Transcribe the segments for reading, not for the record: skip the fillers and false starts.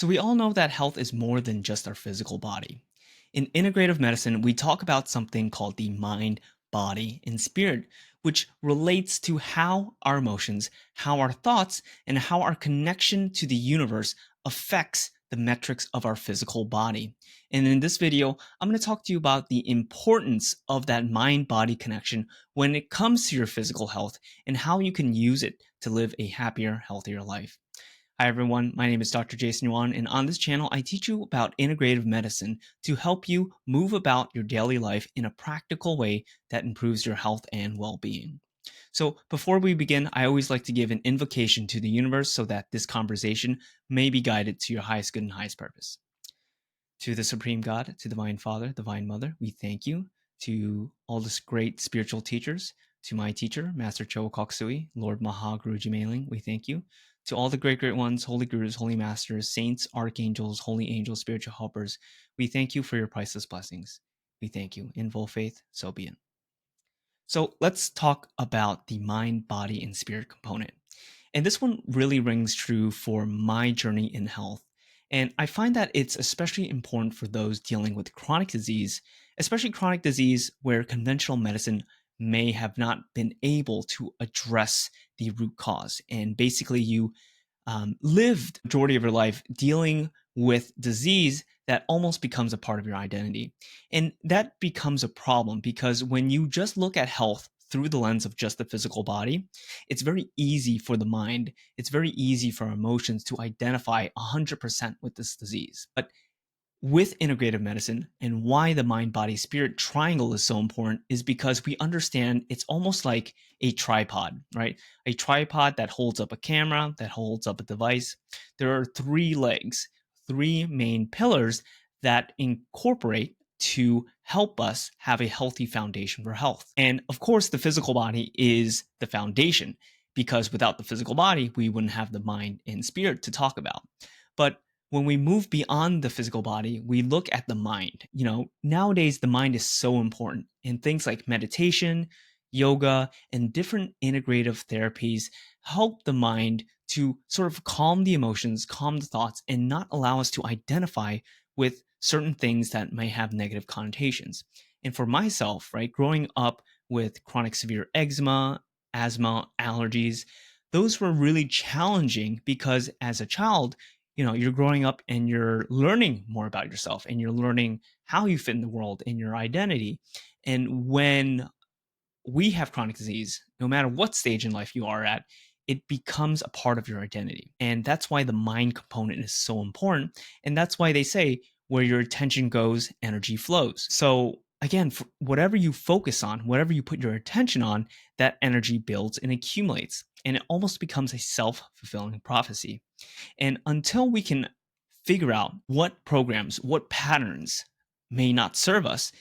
So, we all know that health is more than just our physical body. In integrative medicine, we talk about something called the mind, body, and spirit, which relates to how our emotions, how our thoughts, and how our connection to the universe affects the metrics of our physical body. And in this video, I'm going to talk to you about the importance of that mind body connection when it comes to your physical health and how you can use it to live a happier, healthier life. Hi, everyone. My name is Dr. Jason Yuan, and on this channel, I teach you about integrative medicine to help you move about your daily life in a practical way that improves your health and well being. So, before we begin, I always like to give an invocation to the universe so that this conversation may be guided to your highest good and highest purpose. To the Supreme God, to Divine Father, Divine Mother, we thank you. To all the great spiritual teachers, to my teacher, Master Cho Koksui, Lord Maha Guruji Mailing, we thank you. To all the great ones, holy gurus, holy masters, saints, archangels, holy angels, spiritual helpers, we thank you for your priceless blessings. We thank you. In full faith, so be it. So let's talk about the mind, body, and spirit component. And this one really rings true for my journey in health. And I find that it's especially important for those dealing with chronic disease, especially chronic disease where conventional medicine may have not been able to address the root cause. And basically, you lived the majority of your life dealing with disease that almost becomes a part of your identity. And that becomes a problem because when you just look at health through the lens of just the physical body, it's very easy for the mind, it's very easy for our emotions to identify 100% with this disease. But with integrative medicine and why the mind body spirit triangle is so important is because we understand it's almost like a tripod, right? A tripod that holds up a camera, that holds up a device. There are three legs, three main pillars that incorporate to help us have a healthy foundation for health. And of course, the physical body is the foundation because without the physical body, we wouldn't have the mind and spirit to talk about. But when we move beyond the physical body, we look at the mind. Nowadays, the mind is so important. And things like meditation, yoga, and different integrative therapies help the mind to sort of calm the emotions, calm the thoughts, and not allow us to identify with certain things that may have negative connotations. And for myself, right, growing up with chronic severe eczema, asthma, allergies, those were really challenging because as a child, you're growing up and you're learning more about yourself and you're learning how you fit in the world and your identity. And when we have chronic disease, no matter what stage in life you are at, it becomes a part of your identity. And that's why the mind component is so important. And that's why they say where your attention goes, energy flows. So again, for whatever you focus on, whatever you put your attention on, that energy builds and accumulates. And it almost becomes a self-fulfilling prophecy. And until we can figure out what programs, what patterns may not serve us,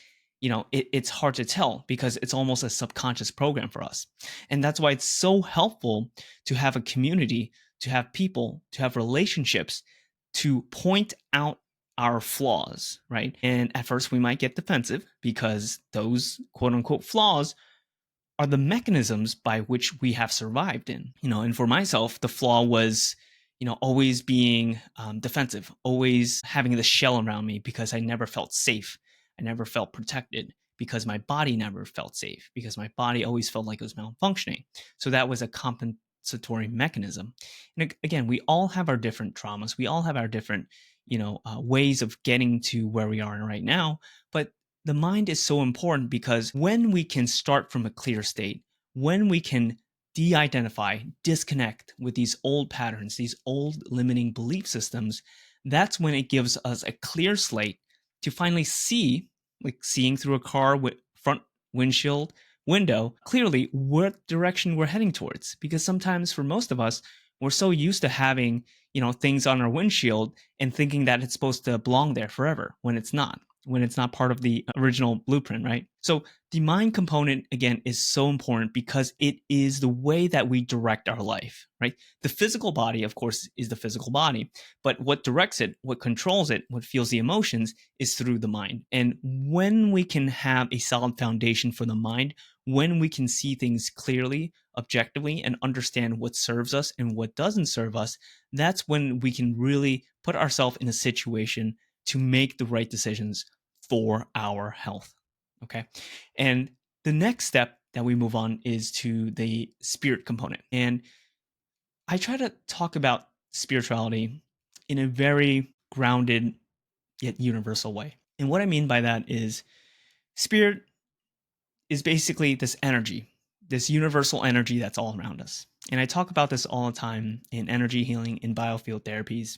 it's hard to tell because it's almost a subconscious program for us. And that's why it's so helpful to have a community, to have people, to have relationships to point out our flaws, right? And at first we might get defensive because those quote unquote flaws are the mechanisms by which we have survived in. And for myself, the flaw was, always being defensive, always having the shell around me because I never felt safe. I never felt protected because my body never felt safe, because my body always felt like it was malfunctioning. So that was a compensatory mechanism. And again, we all have our different traumas. We all have our different, ways of getting to where we are right now. But the mind is so important because when we can start from a clear state, when we can de-identify, disconnect with these old patterns, these old limiting belief systems, that's when it gives us a clear slate to finally see, like seeing through a car with front windshield window, clearly what direction we're heading towards. Because sometimes for most of us, we're so used to having, things on our windshield and thinking that it's supposed to belong there forever when it's not. when it's not part of the original blueprint, right? So the mind component, again, is so important because it is the way that we direct our life, right? The physical body, of course, is the physical body, but what directs it, what controls it, what feels the emotions is through the mind. And when we can have a solid foundation for the mind, when we can see things clearly, objectively, and understand what serves us and what doesn't serve us, that's when we can really put ourselves in a situation to make the right decisions for our health. Okay. And the next step that we move on is to the spirit component. And I try to talk about spirituality in a very grounded yet universal way. And what I mean by that is spirit is basically this energy, this universal energy that's all around us. And I talk about this all the time in energy healing, in biofield therapies.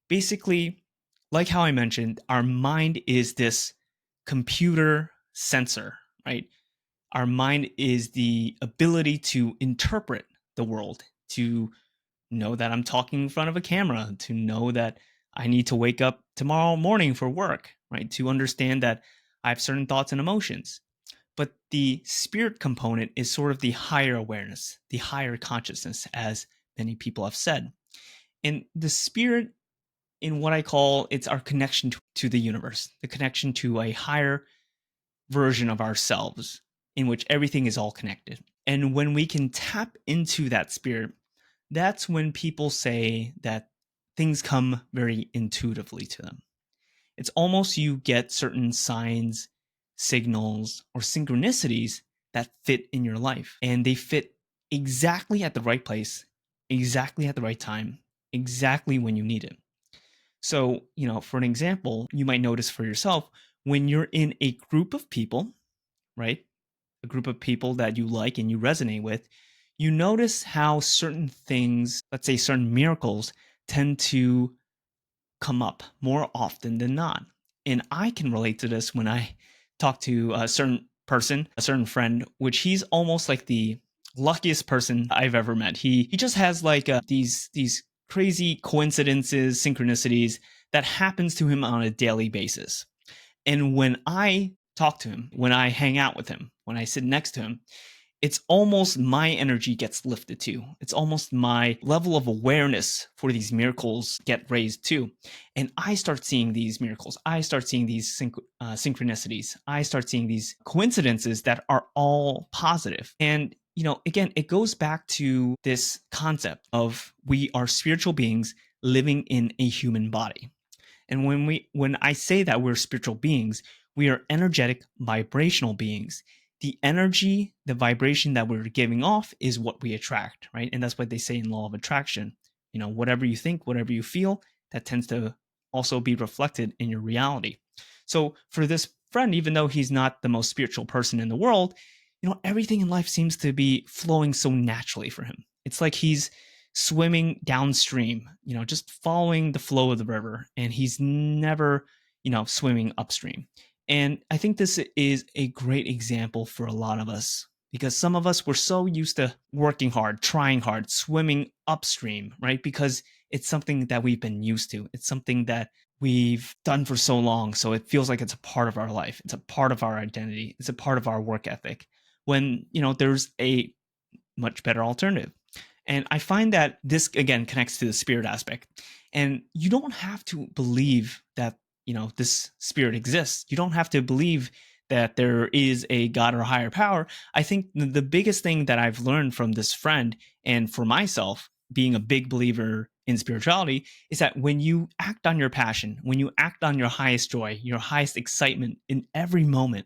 Basically, like how I mentioned, our mind is this computer sensor, right? Our mind is the ability to interpret the world, to know that I'm talking in front of a camera, to know that I need to wake up tomorrow morning for work, right? To understand that I have certain thoughts and emotions. But the spirit component is sort of the higher awareness, the higher consciousness, as many people have said. And the spirit, in what I call, it's our connection to the universe, the connection to a higher version of ourselves in which everything is all connected. And when we can tap into that spirit, that's when people say that things come very intuitively to them. It's almost you get certain signs, signals, or synchronicities that fit in your life. And they fit exactly at the right place, exactly at the right time, exactly when you need it. So, for an example, you might notice for yourself when you're in a group of people, right? A group of people that you like and you resonate with, you notice how certain things, let's say certain miracles, tend to come up more often than not. And I can relate to this when I talk to a certain person, a certain friend, which he's almost like the luckiest person I've ever met. He just has like these crazy coincidences, synchronicities that happens to him on a daily basis. And when I talk to him, when I hang out with him, when I sit next to him, it's almost my energy gets lifted too. It's almost my level of awareness for these miracles get raised too. And I start seeing these miracles. I start seeing these synchronicities. I start seeing these coincidences that are all positive. And, again, it goes back to this concept of we are spiritual beings living in a human body. And when I say that we're spiritual beings, we are energetic vibrational beings. The energy, the vibration that we're giving off is what we attract, right? And that's what they say in law of attraction. Whatever you think, whatever you feel, that tends to also be reflected in your reality. So for this friend, even though he's not the most spiritual person in the world, everything in life seems to be flowing so naturally for him. It's like he's swimming downstream, just following the flow of the river, and he's never, swimming upstream. And I think this is a great example for a lot of us because some of us were so used to working hard, trying hard, swimming upstream, right? Because it's something that we've been used to. It's something that we've done for so long. So it feels like it's a part of our life. It's a part of our identity. It's a part of our work ethic. When, there's a much better alternative. And I find that this, again, connects to the spirit aspect. And you don't have to believe that, this spirit exists. You don't have to believe that there is a God or a higher power. I think the biggest thing that I've learned from this friend and for myself, being a big believer in spirituality, is that when you act on your passion, when you act on your highest joy, your highest excitement in every moment,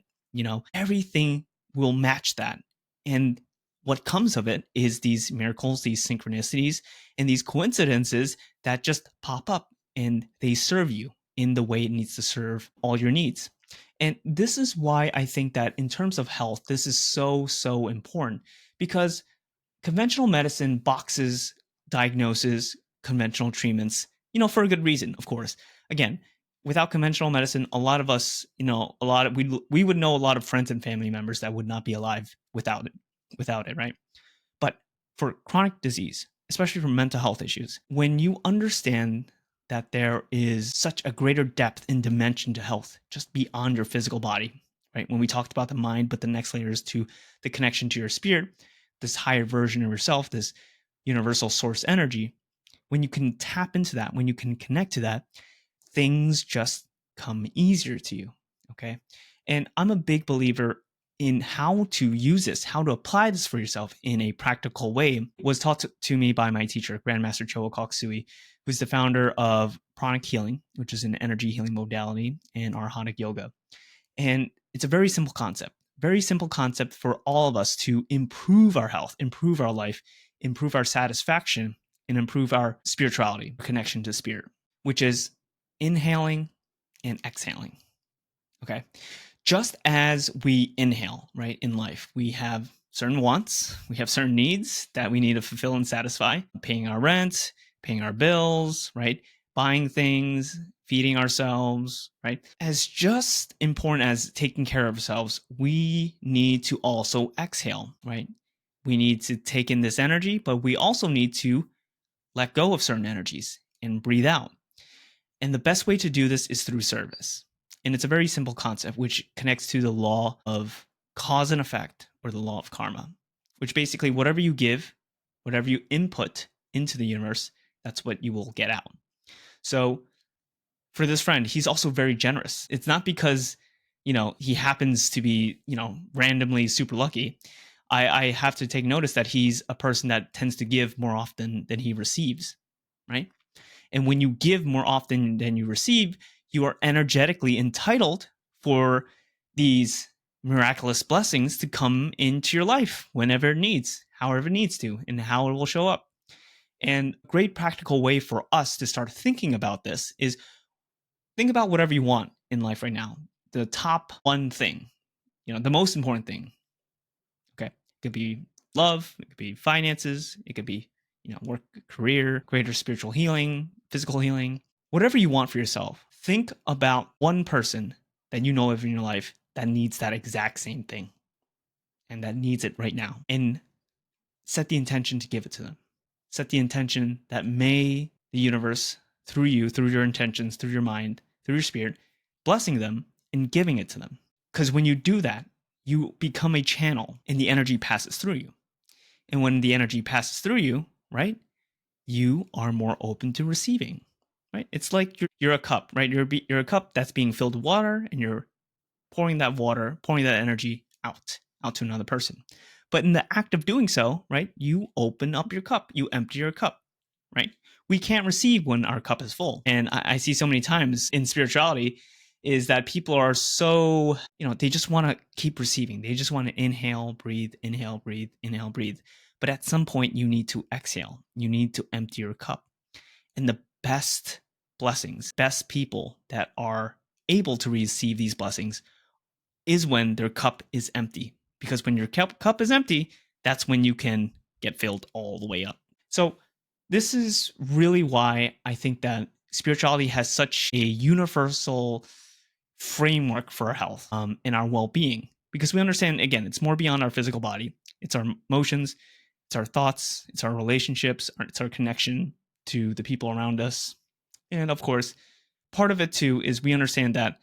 everything will match that. And what comes of it is these miracles, these synchronicities, and these coincidences that just pop up and they serve you in the way it needs to serve all your needs. And this is why I think that in terms of health, this is so, so important because conventional medicine boxes, diagnoses, conventional treatments, for a good reason, of course. Again, without conventional medicine, a lot of us, we would know a lot of friends and family members that would not be alive without it, right? But for chronic disease, especially for mental health issues, when you understand that there is such a greater depth and dimension to health just beyond your physical body, right? When we talked about the mind, but the next layer is to the connection to your spirit, this higher version of yourself, this universal source energy. When you can tap into that, when you can connect to that, things just come easier to you. Okay. And I'm a big believer in how to use this, how to apply this for yourself in a practical way. It was taught to me by my teacher, Grandmaster Choa Kok Sui, who's the founder of pranic healing, which is an energy healing modality, and arhanic yoga. And it's a very simple concept for all of us to improve our health, improve our life, improve our satisfaction, and improve our spirituality, connection to spirit, which is inhaling and exhaling. Okay. Just as we inhale, right, in life, we have certain wants, we have certain needs that we need to fulfill and satisfy, paying our rent, paying our bills, right, buying things, feeding ourselves, right? As just important as taking care of ourselves, we need to also exhale, right? We need to take in this energy, but we also need to let go of certain energies and breathe out. And the best way to do this is through service. And it's a very simple concept, which connects to the law of cause and effect, or the law of karma, which basically whatever you give, whatever you input into the universe, that's what you will get out. So for this friend, he's also very generous. It's not because, he happens to be, randomly super lucky. I have to take notice that he's a person that tends to give more often than he receives, right? And when you give more often than you receive, you are energetically entitled for these miraculous blessings to come into your life whenever it needs, however it needs to, and how it will show up. And a great practical way for us to start thinking about this is think about whatever you want in life right now. The top one thing, the most important thing. Okay. It could be love, it could be finances, it could be, work, career, greater spiritual healing, physical healing, whatever you want for yourself. Think about one person that you know of in your life that needs that exact same thing and that needs it right now. And set the intention to give it to them. Set the intention that may the universe, through you, through your intentions, through your mind, through your spirit, blessing them and giving it to them. Because when you do that, you become a channel and the energy passes through you. And when the energy passes through you, right, you are more open to receiving, right? It's like you're a cup, right? You're a cup that's being filled with water, and you're pouring that energy out to another person. But in the act of doing so, right, you open up your cup, you empty your cup, right? We can't receive when our cup is full. And I see so many times in spirituality is that people are so, they just want to keep receiving. They just want to inhale, breathe, inhale, breathe, inhale, breathe. But at some point, you need to exhale. You need to empty your cup. And the best blessings, best people that are able to receive these blessings is when their cup is empty. Because when your cup is empty, that's when you can get filled all the way up. So this is really why I think that spirituality has such a universal framework for our health and our well-being, because we understand, again, it's more beyond our physical body. It's our emotions, it's our thoughts, it's our relationships, it's our connection to the people around us. And of course, part of it too is we understand that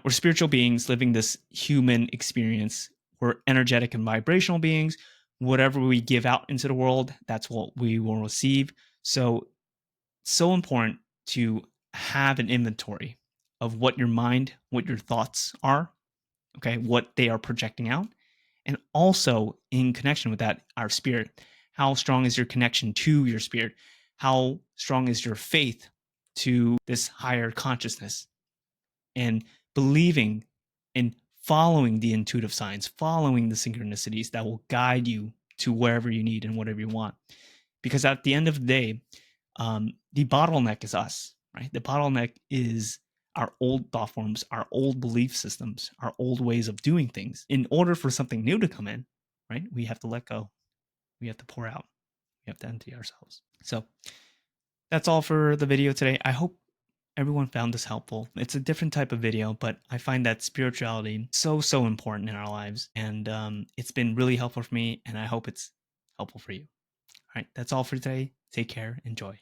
we're spiritual beings living this human experience. We're energetic and vibrational beings. Whatever we give out into the world, that's what we will receive. So important to have an inventory of what your mind, what your thoughts are, okay, what they are projecting out. And also in connection with that, our spirit. How strong is your connection to your spirit? How strong is your faith to this higher consciousness? And believing and following the intuitive signs, following the synchronicities that will guide you to wherever you need and whatever you want. Because at the end of the day, the bottleneck is us, right? The bottleneck is our old thought forms, our old belief systems, our old ways of doing things. In order for something new to come in, right, we have to let go. We have to pour out. We have to empty ourselves. So that's all for the video today. I hope everyone found this helpful. It's a different type of video, but I find that spirituality so important in our lives. And it's been really helpful for me, and I hope it's helpful for you. All right, that's all for today. Take care. Enjoy.